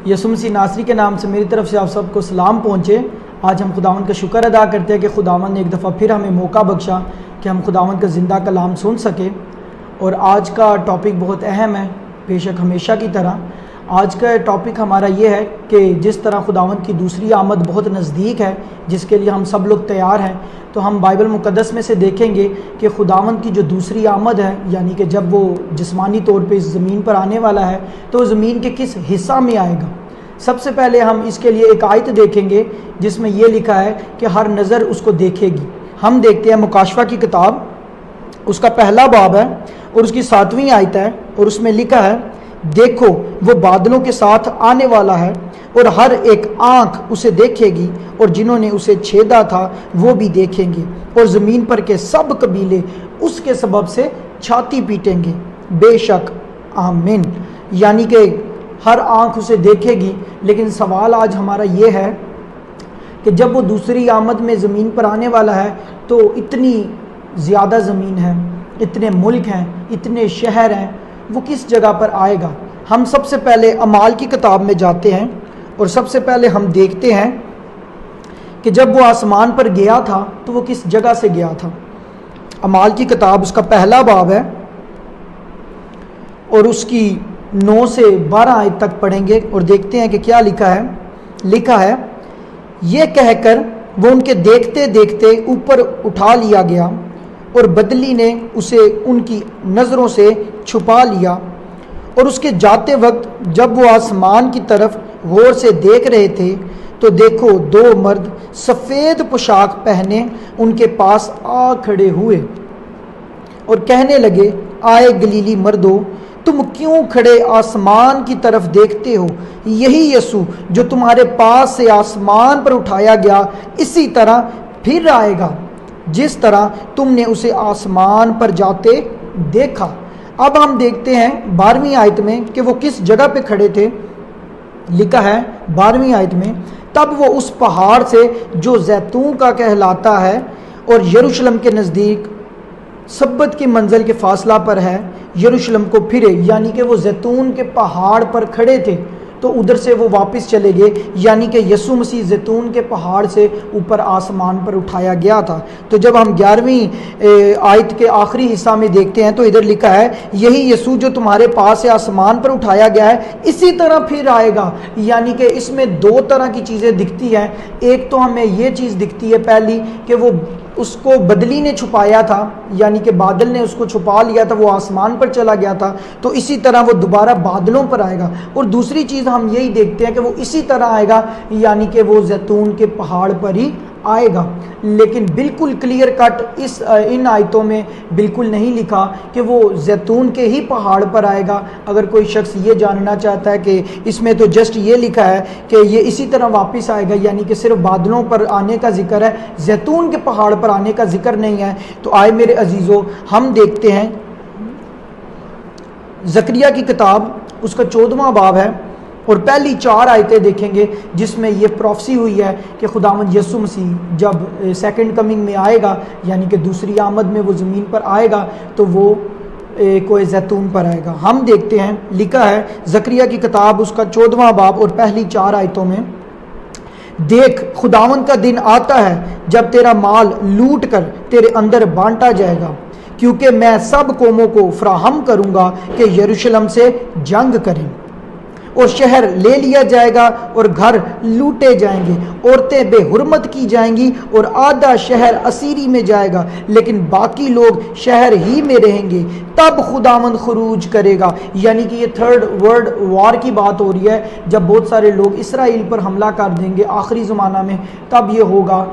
یسوع مسیح ناصری کے نام سے میری طرف سے آپ سب کو سلام پہنچے۔ آج ہم خداوند کا شکر ادا کرتے ہیں کہ خداوند نے ایک دفعہ پھر ہمیں موقع بخشا کہ ہم خداوند کا زندہ کلام سن سکیں۔ اور آج کا ٹاپک بہت اہم ہے، بے شک ہمیشہ کی طرح۔ آج کا ٹاپک ہمارا یہ ہے کہ جس طرح خداوند کی دوسری آمد بہت نزدیک ہے، جس کے لیے ہم سب لوگ تیار ہیں، تو ہم بائبل مقدس میں سے دیکھیں گے کہ خداوند کی جو دوسری آمد ہے، یعنی کہ جب وہ جسمانی طور پہ اس زمین پر آنے والا ہے تو وہ زمین کے کس حصہ میں آئے گا۔ سب سے پہلے ہم اس کے لیے ایک آیت دیکھیں گے جس میں یہ لکھا ہے کہ ہر نظر اس کو دیکھے گی۔ ہم دیکھتے ہیں مکاشفہ کی کتاب، اس کا پہلا باب ہے اور اس کی 7ویں آیت ہے، اور اس میں لکھا ہے، دیکھو وہ بادلوں کے ساتھ آنے والا ہے اور ہر ایک آنکھ اسے دیکھے گی، اور جنہوں نے اسے چھیدا تھا وہ بھی دیکھیں گے، اور زمین پر کے سب قبیلے اس کے سبب سے چھاتی پیٹیں گے۔ بے شک آمین، یعنی کہ ہر آنکھ اسے دیکھے گی۔ لیکن سوال آج ہمارا یہ ہے کہ جب وہ دوسری آمد میں زمین پر آنے والا ہے تو اتنی زیادہ زمین ہے، اتنے ملک ہیں، اتنے شہر ہیں، وہ کس جگہ پر آئے گا؟ ہم سب سے پہلے اعمال کی کتاب میں جاتے ہیں اور سب سے پہلے ہم دیکھتے ہیں کہ جب وہ آسمان پر گیا تھا تو وہ کس جگہ سے گیا تھا۔ اعمال کی کتاب اس کا پہلا باب ہے اور اس کی 9 سے 12 آیت تک پڑھیں گے اور دیکھتے ہیں کہ کیا لکھا ہے، یہ کہہ کر وہ ان کے دیکھتے دیکھتے اوپر اٹھا لیا گیا، اور بدلی نے اسے ان کی نظروں سے چھپا لیا، اور اس کے جاتے وقت جب وہ آسمان کی طرف غور سے دیکھ رہے تھے تو دیکھو 2 مرد سفید پوشاک پہنے ان کے پاس آ کھڑے ہوئے اور کہنے لگے، آئے گلیلی مردو، تم کیوں کھڑے آسمان کی طرف دیکھتے ہو؟ یہی یسوع جو تمہارے پاس سے آسمان پر اٹھایا گیا اسی طرح پھر آئے گا جس طرح تم نے اسے آسمان پر جاتے دیکھا۔ اب ہم دیکھتے ہیں 12ویں آیت میں کہ وہ کس جگہ پہ کھڑے تھے۔ لکھا ہے 12ویں آیت میں، تب وہ اس پہاڑ سے جو زیتون کا کہلاتا ہے اور یروشلم کے نزدیک سبت کی منزل کے فاصلہ پر ہے، یروشلم کو پھرے، یعنی کہ وہ زیتون کے پہاڑ پر کھڑے تھے تو ادھر سے وہ واپس چلے گئے، یعنی کہ یسوع مسیح زیتون کے پہاڑ سے اوپر آسمان پر اٹھایا گیا تھا۔ تو جب ہم 11ویں آیت کے آخری حصہ میں دیکھتے ہیں تو ادھر لکھا ہے، یہی یسوع جو تمہارے پاس سے آسمان پر اٹھایا گیا ہے اسی طرح پھر آئے گا، یعنی کہ اس میں 2 طرح کی چیزیں دکھتی ہیں۔ ایک تو ہمیں یہ چیز دکھتی ہے پہلی کہ وہ اس کو بدلی نے چھپایا تھا، یعنی کہ بادل نے اس کو چھپا لیا تھا، وہ آسمان پر چلا گیا تھا، تو اسی طرح وہ دوبارہ بادلوں پر آئے گا۔ اور دوسری چیز ہم یہی دیکھتے ہیں کہ وہ اسی طرح آئے گا، یعنی کہ وہ زیتون کے پہاڑ پر ہی آئے گا۔ لیکن بالکل کلیئر کٹ ان آیتوں میں بالکل نہیں لکھا کہ وہ زیتون کے ہی پہاڑ پر آئے گا۔ اگر کوئی شخص یہ جاننا چاہتا ہے کہ اس میں تو جسٹ یہ لکھا ہے کہ یہ اسی طرح واپس آئے گا، یعنی کہ صرف بادلوں پر آنے کا ذکر ہے، زیتون کے پہاڑ پر آنے کا ذکر نہیں ہے، تو آئے میرے عزیزو ہم دیکھتے ہیں زکریا کی کتاب، اس کا 14واں باب ہے اور پہلی 4 آیتیں دیکھیں گے جس میں یہ پروفیسی ہوئی ہے کہ خداوند یسوع مسیح جب سیکنڈ کمنگ میں آئے گا، یعنی کہ دوسری آمد میں وہ زمین پر آئے گا تو وہ کوئی زیتون پر آئے گا۔ ہم دیکھتے ہیں لکھا ہے زکریا کی کتاب اس کا 14واں باب اور پہلی 4 آیتوں میں، دیکھ خداوند کا دن آتا ہے جب تیرا مال لوٹ کر تیرے اندر بانٹا جائے گا، کیونکہ میں سب قوموں کو فراہم کروں گا کہ یروشلم سے جنگ کریں، اور شہر لے لیا جائے گا اور گھر لوٹے جائیں گے، عورتیں بے حرمت کی جائیں گی اور آدھا شہر اسیری میں جائے گا، لیکن باقی لوگ شہر ہی میں رہیں گے۔ تب خداوند خروج کرے گا، یعنی کہ یہ 3rd ورلڈ وار کی بات ہو رہی ہے، جب بہت سارے لوگ اسرائیل پر حملہ کر دیں گے آخری زمانہ میں، تب یہ ہوگا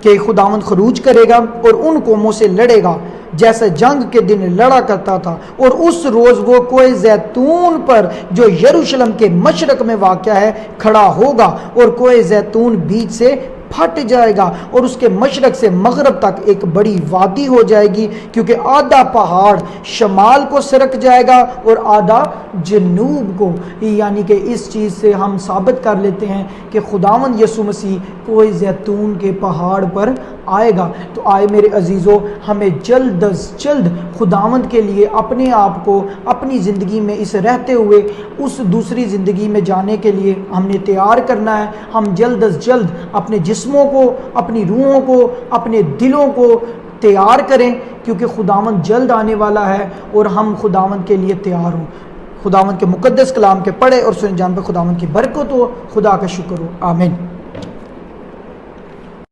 کہ خداوند خروج کرے گا اور ان قوموں سے لڑے گا جیسے جنگ کے دن لڑا کرتا تھا، اور اس روز وہ کوہ زیتون پر جو یروشلم کے مشرق میں واقع ہے کھڑا ہوگا، اور کوہ زیتون بیچ سے پھٹ جائے گا اور اس کے مشرق سے مغرب تک ایک بڑی وادی ہو جائے گی، کیونکہ آدھا پہاڑ شمال کو سرک جائے گا اور آدھا جنوب کو۔ یعنی کہ اس چیز سے ہم ثابت کر لیتے ہیں کہ خداوند یسوع مسیح کوئی زیتون کے پہاڑ پر آئے گا۔ تو آئے میرے عزیزو، ہمیں جلد از جلد خداوند کے لیے اپنے آپ کو اپنی زندگی میں اس رہتے ہوئے اس دوسری زندگی میں جانے کے لیے ہم نے تیار کرنا ہے۔ ہم جلد از جلد اپنے جسموں کو، اپنی روحوں کو، اپنے دلوں کو تیار کریں، کیونکہ خداوند جلد آنے والا ہے اور ہم خداوند کے لیے تیار ہوں۔ خداوند کے مقدس کلام کے پڑھے اور سنے جان پہ خداوند کی برکت ہو۔ خدا کا شکر ہو، آمین۔